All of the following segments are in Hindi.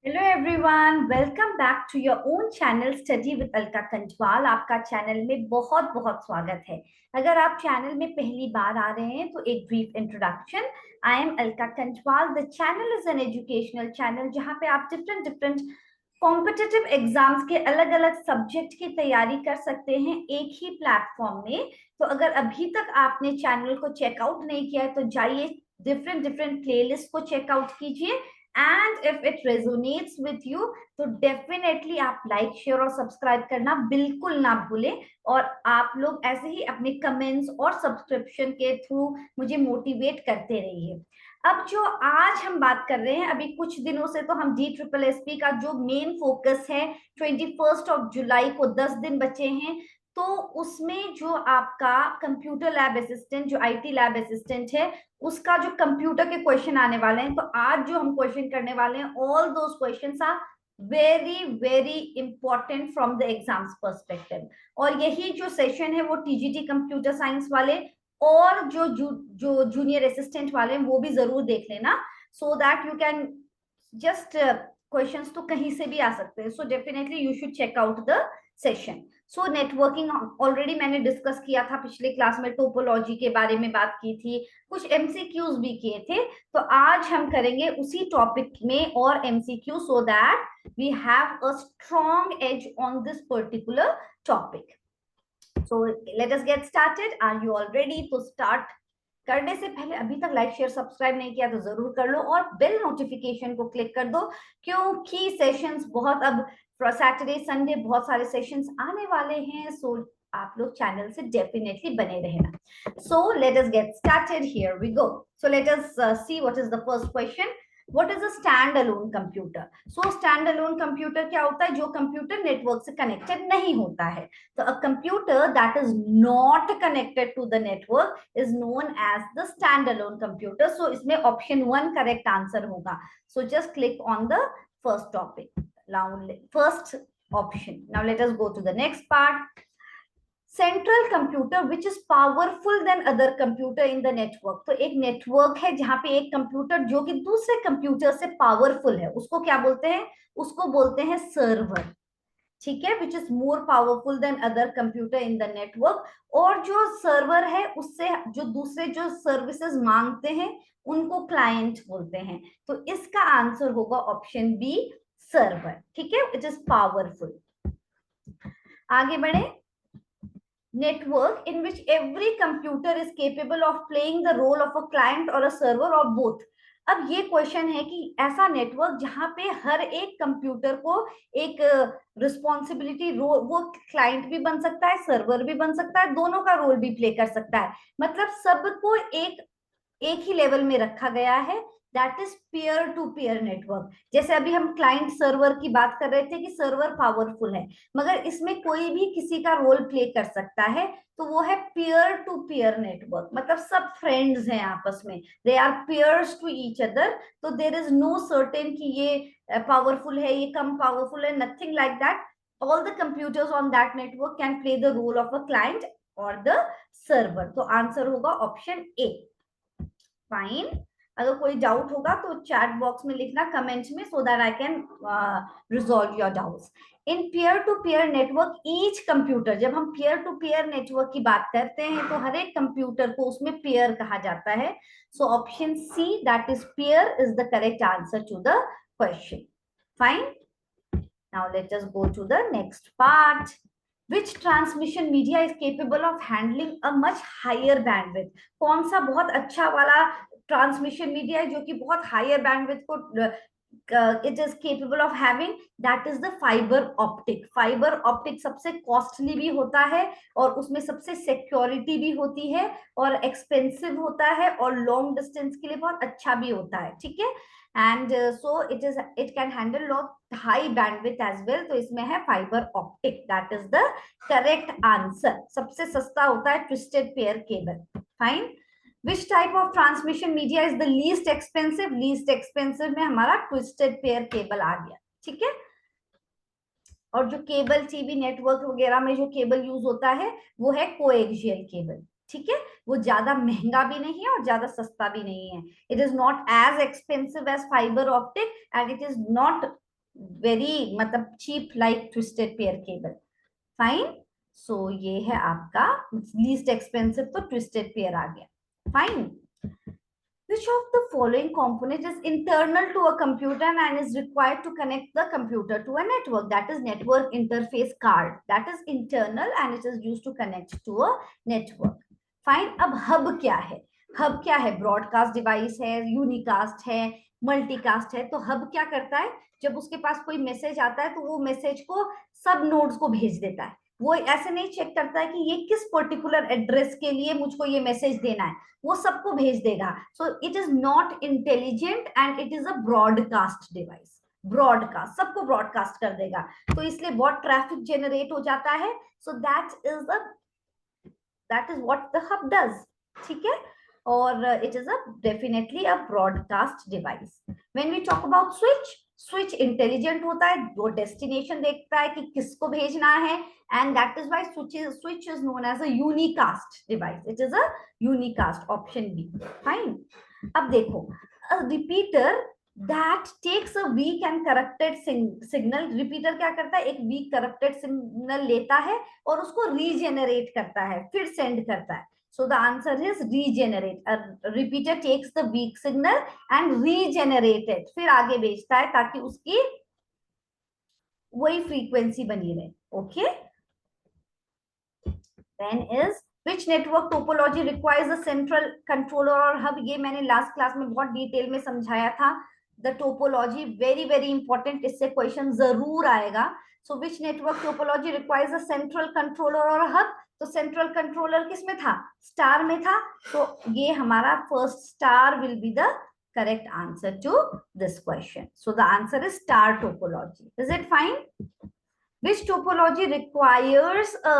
Hello everyone, welcome back to your own channel study with Alka Kantwal. आपका चैनल में बहुत बहुत स्वागत है। अगर आप चैनल में पहली बार आ रहे हैं तो एक brief introduction. I am Alka Kantwal. The channel is an educational channel जहां पे आप डिफरेंट डिफरेंट कॉम्पिटिटिव एग्जाम्स के अलग अलग सब्जेक्ट की तैयारी कर सकते हैं एक ही प्लेटफॉर्म में। तो अगर अभी तक आपने चैनल को चेकआउट नहीं किया है तो जाइए डिफरेंट डिफरेंट प्लेलिस्ट को चेकआउट कीजिए। And if it resonates with you तो डेफिनेटली आप लाइक शेयर और सब्सक्राइब करना बिल्कुल ना भूलें। और आप लोग ऐसे ही अपने कमेंट्स और सब्सक्रिप्शन के थ्रू मुझे मोटिवेट करते रहिए। अब जो आज हम बात कर रहे हैं, अभी कुछ दिनों से तो हम DSSP का जो मेन फोकस है 21 जुलाई को 10 दिन बचे हैं, तो उसमें जो आपका कंप्यूटर लैब असिस्टेंट, जो IT लैब असिस्टेंट है, उसका जो कंप्यूटर के क्वेश्चन आने वाले हैं। तो आज जो हम क्वेश्चन करने वाले हैं, all those questions are very very important from the exams perspective. और यही जो सेशन है वो TGT कंप्यूटर साइंस वाले और जो जूनियर असिस्टेंट वाले हैं वो भी जरूर देख लेना, so that you can just questions तो कहीं से भी आ सकते हैं। So definitely you should check out the session. So networking already मैंने डिस्कस किया था पिछले क्लास में, टोपोलॉजी के बारे में बात की थी, कुछ MCQs भी किए थे। तो आज हम करेंगे उसी टॉपिक में और MCQ, so that we have a strong edge on this particular topic. So let us get started. Are you all ready? तो स्टार्ट करने से पहले अभी तक लाइक शेयर सब्सक्राइब नहीं किया तो जरूर कर लो और बेल नोटिफिकेशन को क्लिक कर दो, क्योंकि सेशंस बहुत अब सैटरडे संडे बहुत सारे सेशंस आने वाले हैं। सो आप लोग चैनल से डेफिनेटली बने रहना। So let us get started, here we go. So let us see what is the first question. What is a stand alone computer? So stand alone computer क्या होता है? जो कंप्यूटर नेटवर्क से कनेक्टेड नहीं होता है। So a computer that is not connected to the network is known as the standalone computer. So इसमें option 1 correct answer होगा. So just click on the first topic. Now first option. Now let us go to the next part. Central computer which is powerful than other computer in the network. तो एक नेटवर्क है जहां पे एक कंप्यूटर जो कि दूसरे कंप्यूटर से पावरफुल है, उसको क्या बोलते हैं? उसको बोलते हैं सर्वर। ठीक है, which is more powerful than other computer in the network. और जो सर्वर है उससे जो दूसरे जो सर्विसेज मांगते हैं उनको क्लाइंट बोलते हैं। तो इसका आंसर होगा ऑप्शन बी, सर्वर। ठीक है, इट इज पावरफुल। आगे बढ़े। Network in which every computer is capable of playing the role of a client or a server or both. अब ये क्वेश्चन है कि ऐसा नेटवर्क जहां पे हर एक कंप्यूटर को एक रिस्पॉन्सिबिलिटी रोल, वो क्लाइंट भी बन सकता है, सर्वर भी बन सकता है, दोनों का रोल भी प्ले कर सकता है। मतलब सबको एक ही लेवल में रखा गया है। That is peer to peer network. जैसे अभी हम क्लाइंट सर्वर की बात कर रहे थे कि सर्वर पावरफुल है, मगर इसमें कोई भी किसी का रोल प्ले कर सकता है, तो वो है पीयर टू पीयर नेटवर्क। मतलब सब फ्रेंड्स हैं आपस में, they are peers to each other. तो देर इज नो सर्टेन कि ये पावरफुल है, ये कम पावरफुल है, nothing like that. All the computers on that network can play the role of a client और द सर्वर। तो आंसर होगा ऑप्शन ए। फाइन। अगर कोई डाउट होगा तो चैट बॉक्स में लिखना कमेंट में, so that I can resolve your doubts. In peer to peer network each computer, जब हम पीयर टू पीयर नेटवर्क की बात करते हैं तो हर एक कंप्यूटर को उसमें पेयर कहा जाता है। So option C, that is pair, is the correct answer to the question. Fine. Now let us go to the next part. Which transmission media is capable of handling a much higher bandwidth? कौन सा बहुत अच्छा वाला ट्रांसमिशन मीडिया है जो कि बहुत हायर बैंडविड्थ को it is capable of having? That is the fibre optic. Fibre optic सबसे कॉस्टली भी होता है और उसमें सबसे सिक्योरिटी भी होती है और एक्सपेंसिव होता है और लॉन्ग डिस्टेंस के लिए बहुत अच्छा भी होता है। ठीक है, and so it can handle lot high bandwidth as well. तो इसमें है fibre optic, that is the correct answer. सबसे सस्ता होता है twisted pair cable. Fine. Which type of transmission media is the least expensive? Least expensive में हमारा ट्विस्टेड पेयर केबल आ गया। ठीक है, और जो केबल टीवी नेटवर्क वगैरह में जो केबल यूज होता है वो है कोएक्सियल केबल। ठीक है, वो ज्यादा महंगा भी नहीं है और ज्यादा सस्ता भी नहीं है। It is not as expensive as fibre optic and it is not very मतलब cheap like twisted pair cable. Fine. So ये है आपका लीस्ट एक्सपेंसिव, तो ट्विस्टेड पेयर आ गया। Fine. Which of the following component is internal to a computer and is required to connect the computer to a network? That is network interface card. That is internal and it is used to connect to a network. Fine. अब hub क्या है? Hub क्या है? Broadcast device है, unicast है, multicast है। तो hub क्या करता है? जब उसके पास कोई मैसेज आता है तो वो मैसेज को सब नोड्स को भेज देता है। वो ऐसे नहीं चेक करता है कि ये किस पर्टिकुलर एड्रेस के लिए मुझको ये मैसेज देना है, वो सबको भेज देगा। So it is not intelligent and it is a broadcast device. Broadcast सबको ब्रॉडकास्ट कर देगा, तो इसलिए बहुत ट्रैफिक जनरेट हो जाता है। So that is what the hub does. ठीक है। और it is a definitely a broadcast device. When we talk about switch, switch intelligent होता है, वो डेस्टिनेशन देखता है कि किसको भेजना है, and that is why switch is known as a unicast device. It is a unicast, option B. Fine. अब देखो, a repeater that takes a weak and corrupted signal, repeater क्या करता है, एक weak corrupted signal लेता है और उसको regenerate करता है, फिर send करता है। So the answer is regenerate. A repeater takes the weak signal and regenerate it, फिर आगे भेजता है ताकि उसकी वही फ्रीक्वेंसी बनी रहे। Okay. Then is which network topology requires a central controller or hub? ये मैंने लास्ट क्लास में बहुत डिटेल में समझाया था। The topology very very important, इससे क्वेश्चन जरूर आएगा। So which network topology requires a central controller or hub? तो सेंट्रल कंट्रोलर किस में था? स्टार में था। तो ये हमारा first star will be the correct answer to this question. So the answer is star topology. Is it fine? Which topology requires a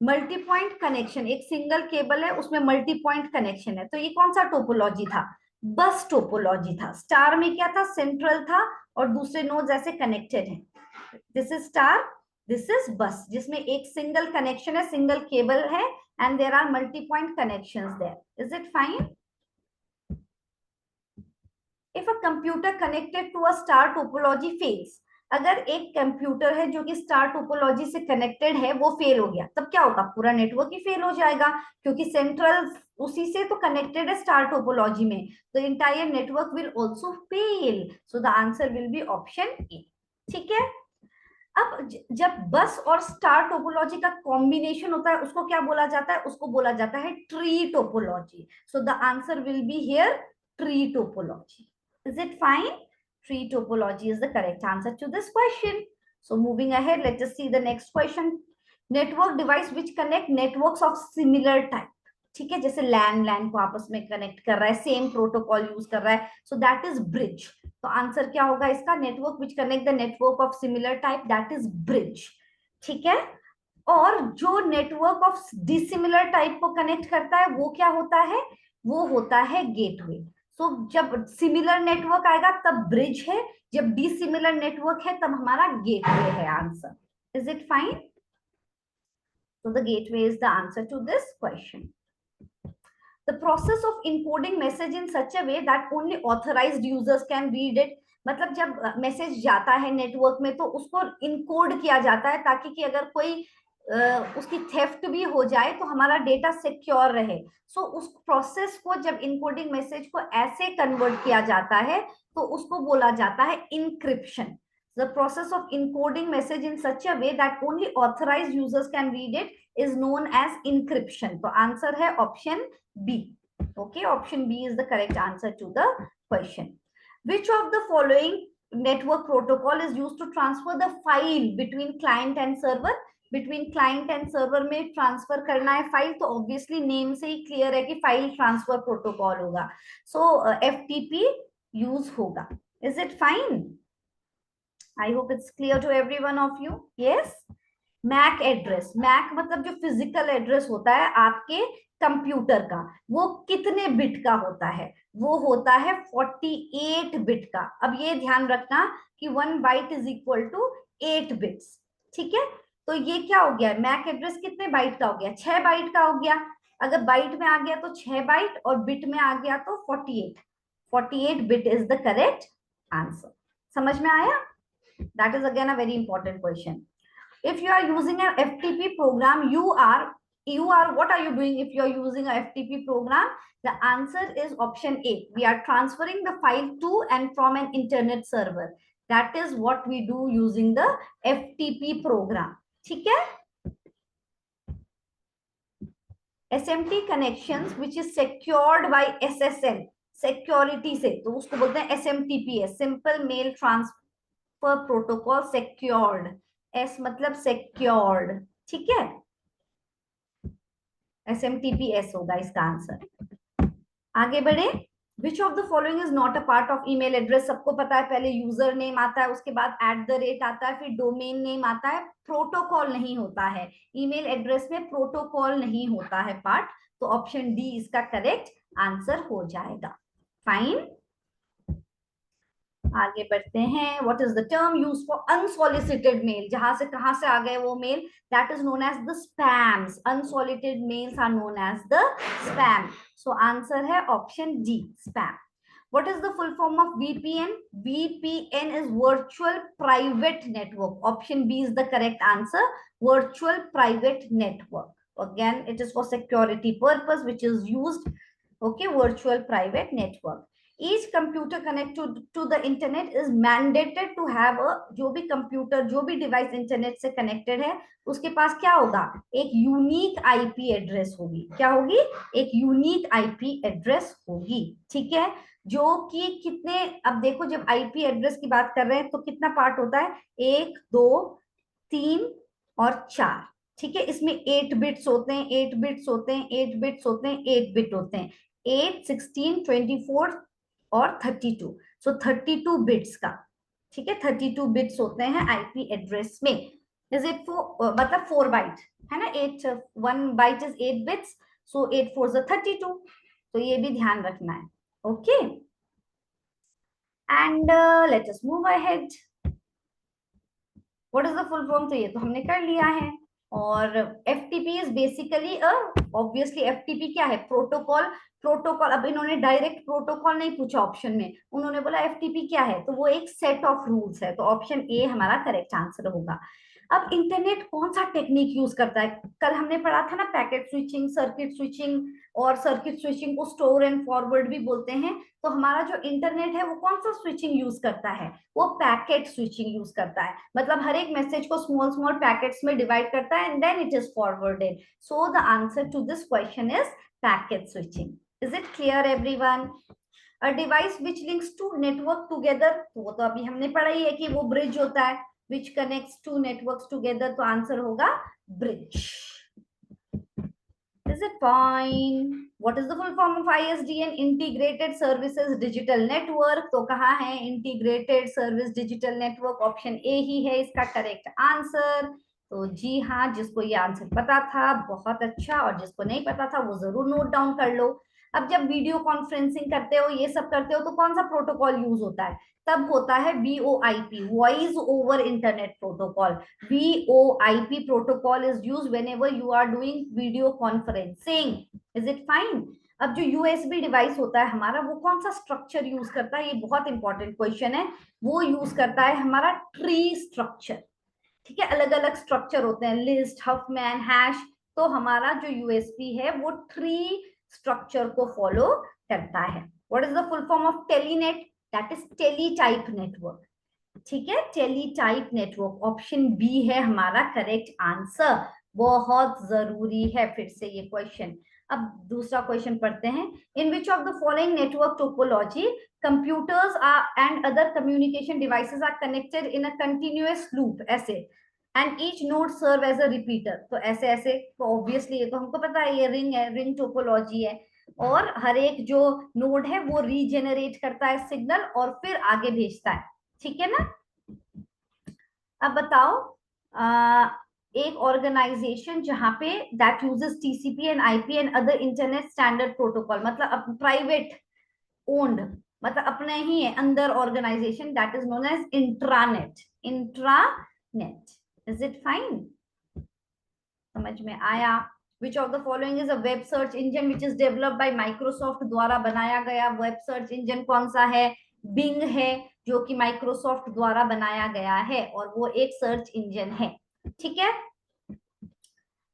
multi point connection? एक सिंगल केबल है, उसमें मल्टी पॉइंट कनेक्शन है, तो ये कौन सा टोपोलॉजी था? बस टोपोलॉजी था। स्टार में क्या था? सेंट्रल था और दूसरे नोड्स ऐसे कनेक्टेड हैं। This is star, this is bus, जिसमें एक सिंगल कनेक्शन है, सिंगल केबल है and there are multi point connections there. Is it fine? If a computer connected to a star topology fails, अगर एक कंप्यूटर है जो कि स्टार टोपोलॉजी से कनेक्टेड है वो फेल हो गया, तब क्या होगा? पूरा नेटवर्क ही फेल हो जाएगा, क्योंकि सेंट्रल उसी से तो कनेक्टेड है स्टार टोपोलॉजी में, तो entire network will also fail. So the answer will be option A. ठीक है। अब जब बस और स्टार टोपोलॉजी का कॉम्बिनेशन होता है उसको क्या बोला जाता है? उसको बोला जाता है tree topology. So the answer will be here tree topology. Is it fine? Tree topology is the correct answer to this question. So moving ahead, let us see the next question. Network device which connect networks of similar type. ठीक है, जैसे लैन लैन को आपस में कनेक्ट कर रहा है, सेम प्रोटोकॉल यूज कर रहा है, सो दैट इज ब्रिज। तो आंसर क्या होगा इसका? Network which connect the network of similar type, that is bridge. ठीक है। और जो नेटवर्क ऑफ डिसिमिलर टाइप को कनेक्ट करता है वो क्या होता है? वो होता है गेटवे। सो जब सिमिलर नेटवर्क आएगा तब ब्रिज है, जब डिसिमिलर नेटवर्क है तब हमारा गेटवे है answer. Is it fine? So the gateway is the answer to this question. The process of encoding message in such a way that only authorized users can read it. मतलब जब मैसेज जाता है नेटवर्क में तो उसको इनकोड किया जाता है ताकि कि अगर कोई उसकी थेफ्ट भी हो जाए तो हमारा डेटा सिक्योर रहे। सो उस प्रोसेस को जब इनकोडिंग मैसेज को ऐसे कन्वर्ट किया जाता है तो उसको बोला जाता है encryption. The process of encoding message in such a way that only authorized users can read it is known as encryption. तो आंसर है option B. Okay, option B is the correct answer to the question. Which of the following network protocol is used to transfer the file between client and server? Between client and server में ट्रांसफर करना है फाइल, तो ऑब्वियसली नेम से ही क्लियर है कि फाइल ट्रांसफर प्रोटोकॉल होगा। सो FTP यूज होगा। Is it fine? I hope it's clear to every one of you. Yes. MAC address, MAC मतलब जो फिजिकल एड्रेस होता है आपके कंप्यूटर का, वो कितने बिट का होता है? वो होता है 48 बिट का। अब ये ध्यान रखना कि 1 byte is equal to 8 bits. ठीक है। तो ये क्या हो गया? मैक एड्रेस कितने बाइट का हो गया? 6 बाइट का हो गया। अगर बाइट में आ गया तो 6 बाइट और बिट में आ गया तो 48 bit is the correct answer. समझ में आया? That is again a very important question. If you are using an FTP program, you are what are you doing if you are using a FTP program? The answer is option A. We are transferring the file to and from an internet server. That is what we do using the FTP program. ठीक है? SMT connections which is secured by SSL security से, तो उसको बोलते हैं SMTPS, simple mail transfer protocol secured. S मतलब secured. ठीक है? SMTPS होगा इसका आंसर. आगे बढ़े. Which of the following is not a part of email address? सबको पता है, पहले यूजर नेम आता है, उसके बाद @ आता है, फिर डोमेन नेम आता है. प्रोटोकॉल नहीं होता है ईमेल एड्रेस में, प्रोटोकॉल नहीं होता है पार्ट. तो ऑप्शन डी इसका करेक्ट आंसर हो जाएगा. फाइन. आगे बढ़ते हैं. What is the term use for unsolicited mail? जहां से कहां से आ गए वो mail? That is known as the spams. Unsolicited mails are known as the spam. So answer है option D, spam. What is the full form of VPN? VPN is virtual private network. Option B is the correct answer. Virtual private network. Again, it is for security purpose, which is used. Okay, virtual private network. Each computer connected to the internet is mandated to have a, जो भी कंप्यूटर जो भी डिवाइस इंटरनेट से कनेक्टेड है उसके पास क्या होगा? एक यूनिक आईपी एड्रेस होगी. क्या होगी? एक यूनिक आईपी एड्रेस होगी. ठीक है? जो कि कितने, अब देखो जब आईपी एड्रेस की बात कर रहे हैं तो कितना पार्ट होता है? 1 2 3 और 4. ठीक है? इसमें 8 बिट्स होते हैं, 8 बिट्स होते हैं, 8 बिट्स होते हैं, 8 बिट होते हैं. 8 16 24 और 32. सो 32 बिट्स का. ठीक है? 32 बिट्स होते हैं आईपी एड्रेस में. इज इट मतलब 4 बाइट है ना? 8 1 byte is 8 bits. So 8 4 is 32. तो ये भी ध्यान रखना है. Okay. And let us move ahead. What is the full form? तो ये तो हमने कर लिया है. और FTP is basically obviously FTP क्या है? प्रोटोकॉल. प्रोटोकॉल. अब इन्होंने डायरेक्ट प्रोटोकॉल नहीं पूछा ऑप्शन में, उन्होंने बोला FTP क्या है, तो वो एक सेट ऑफ रूल्स है. तो ऑप्शन ए हमारा करेक्ट आंसर होगा. अब इंटरनेट कौन सा टेक्निक यूज करता है? कल हमने पढ़ा था ना पैकेट स्विचिंग, सर्किट स्विचिंग, और सर्किट स्विचिंग को स्टोर एंड फॉरवर्ड भी बोलते हैं. तो हमारा जो इंटरनेट है वो कौन सा स्विचिंग यूज करता है? वो पैकेट स्विचिंग यूज करता है. मतलब हर एक मैसेज को स्मॉल स्मॉल पैकेट्स में डिवाइड करता है and then it is forwarded. So the answer to this question is packet switching. Is it clear everyone? A device which links to network together, तो वो तो अभी हमने पढ़ा ही है कि वो ब्रिज होता है which connects two networks together. तो आंसर होगा bridge. Is it fine? What is the full form of ISDN? Integrated Services Digital Network. तो कहाँ है Integrated Service Digital Network? Option A ही है इसका करेक्ट आंसर. तो जी हाँ, जिसको ये आंसर पता था बहुत अच्छा, और जिसको नहीं पता था वो जरूर नोट डाउन कर लो. अब जब वीडियो कॉन्फ्रेंसिंग करते हो, ये सब करते हो, तो कौन सा प्रोटोकॉल यूज होता है? तब होता है VoIP, voice over internet protocol. VoIP protocol is used whenever you are doing video conferencing. Is it fine? अब जो USB डिवाइस होता है हमारा, वो कौन सा स्ट्रक्चर यूज करता है? ये बहुत इंपॉर्टेंट क्वेश्चन है. वो यूज करता है हमारा ट्री स्ट्रक्चर. ठीक है? अलग अलग स्ट्रक्चर होते हैं, लिस्ट, हफमैन, हैश. तो हमारा जो USB है वो ट्री स्ट्रक्चर को फॉलो करता है. What is the full form of Telnet? That is teletype network. ठीक है? Teletype network. ऑप्शन बी है हमारा करेक्ट आंसर. बहुत जरूरी है फिर से ये क्वेश्चन. अब दूसरा क्वेश्चन पढ़ते हैं. In which of the following network topology computers and other communication devices are connected in a continuous loop? ऐसे. And each node serve as a repeater. तो ऐसे ऐसे. तो ऑब्वियसली ये तो हमको पता है, ये रिंग है, रिंग टोपोलॉजी है. और हर एक जो नोड है वो रीजेनरेट करता है सिग्नल और फिर आगे भेजता है. ठीक है ना? अब बताओ, एक ऑर्गेनाइजेशन जहां पे that uses TCP and IP and other internet standard protocol, मतलब प्राइवेट ओन्ड, मतलब अपने ही है अंदर organisation, that is known as intranet. Intranet. Is it fine? समझ में आया? Which of the following is a web search engine which is developed by Microsoft द्वारा बनाया गया वेब सर्च इंजन कौन सा है? Bing है. जो कि माइक्रोसॉफ्ट द्वारा बनाया गया है और वो एक सर्च इंजन है। ठीक है।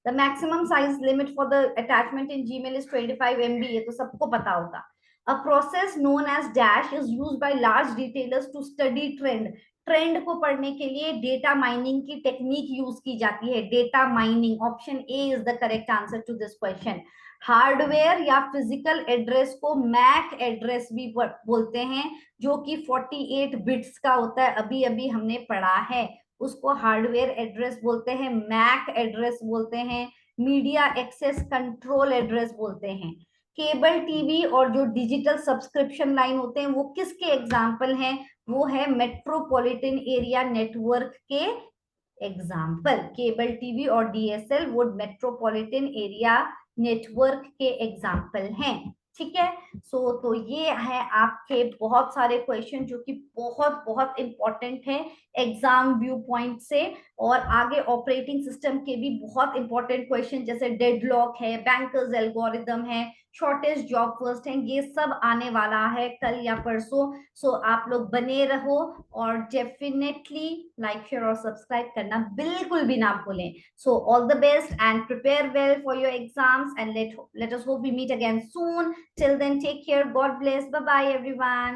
The maximum size limit for the attachment in Gmail is 25 MB. ये तो सबको पता होगा. A process known as dash is used by large retailers to study trend. Trend को पढ़ने के लिए डेटा माइनिंग की टेक्निक यूज की जाती है. Data mining, option A is the correct answer to this question. Hardware या फिजिकल एड्रेस को मैक एड्रेस भी बोलते हैं, जो कि 48 बिट्स का होता है. अभी अभी हमने पढ़ा है. उसको हार्डवेयर एड्रेस बोलते हैं, मैक एड्रेस बोलते हैं, मीडिया एक्सेस कंट्रोल एड्रेस बोलते हैं. केबल टीवी और जो डिजिटल सब्सक्रिप्शन लाइन होते हैं वो किसके एग्जाम्पल हैं? वो है मेट्रोपॉलिटन एरिया नेटवर्क के एग्जाम्पल. केबल टीवी और डीएसएल वो मेट्रोपॉलिटन एरिया नेटवर्क के एग्जाम्पल हैं. ठीक है. तो ये है आपके बहुत सारे क्वेश्चन जो कि बहुत बहुत इंपॉर्टेंट है एग्जाम व्यू पॉइंट से. और आगे ऑपरेटिंग सिस्टम के भी बहुत इंपॉर्टेंट क्वेश्चन जैसे डेडलॉक है, बैंकर्स एल्गोरिदम है, शॉर्टेज जॉब फर्स्ट है, ये सब आने वाला है कल या परसों. सो आप लोग बने रहो और डेफिनेटली लाइक, शेयर और सब्सक्राइब करना बिल्कुल भी ना भूलें. So all the best and prepare well for your exams, and let us hope we meet again soon. Till then, take care. God bless. Bye bye everyone.